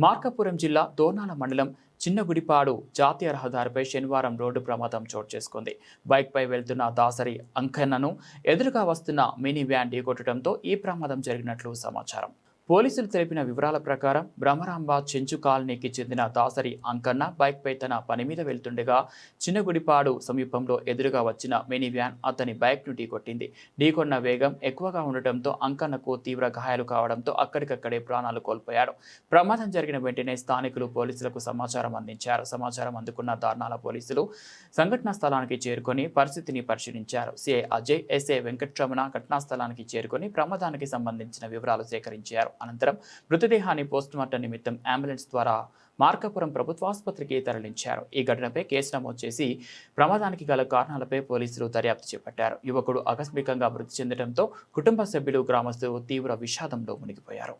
మార్కాపురం జిల్లా దోర్నాల మండలం చిన్నగుడిపాడు జాతీయ రహదారిపై శనివారం రోడ్డు ప్రమాదం చోటు చేసుకుంది. బైక్పై వెళ్తున్న దాసరి అంకన్నను ఎదురుగా వస్తున్న మినీ వ్యాన్ ఢీకొట్టడంతో ఈ ప్రమాదం జరిగినట్లు సమాచారం. పోలీసులు తెలిపిన వివరాల ప్రకారం బ్రహ్మరాంబ చెంచు కాలనీకి చెందిన దాసరి అంకన్న బైక్పై తన పని మీద వెళ్తుండగా చిన్నగుడిపాడు సమీపంలో ఎదురుగా వచ్చిన మినీ వ్యాన్ అతని బైక్ను ఢీకొట్టింది. ఢీకొన్న వేగం ఎక్కువగా ఉండటంతో అంకన్నకు తీవ్ర గాయాలు కావడంతో అక్కడికక్కడే ప్రాణాలు కోల్పోయాడు. ప్రమాదం జరిగిన వెంటనే స్థానికులు పోలీసులకు సమాచారం అందించారు. సమాచారం అందుకున్న దార్నాల పోలీసులు సంఘటనా స్థలానికి చేరుకొని పరిస్థితిని పరిశీలించారు. సిఐ అజయ్, ఎస్ఐ వెంకటరమణ ఘటనా స్థలానికి చేరుకొని ప్రమాదానికి సంబంధించిన వివరాలు సేకరించారు. అనంతరం మృతదేహాన్ని పోస్టుమార్టం నిమిత్తం అంబులెన్స్ ద్వారా మార్కాపురం ప్రభుత్వాసుపత్రికి తరలించారు. ఈ ఘటనపై కేసు నమోదు చేసి ప్రమాదానికి గల కారణాలపై పోలీసులు దర్యాప్తు చేపట్టారు. యువకుడు ఆకస్మికంగా మృతి చెందడంతో కుటుంబ సభ్యులు, గ్రామస్తులు తీవ్ర విషాదంలో మునిగిపోయారు.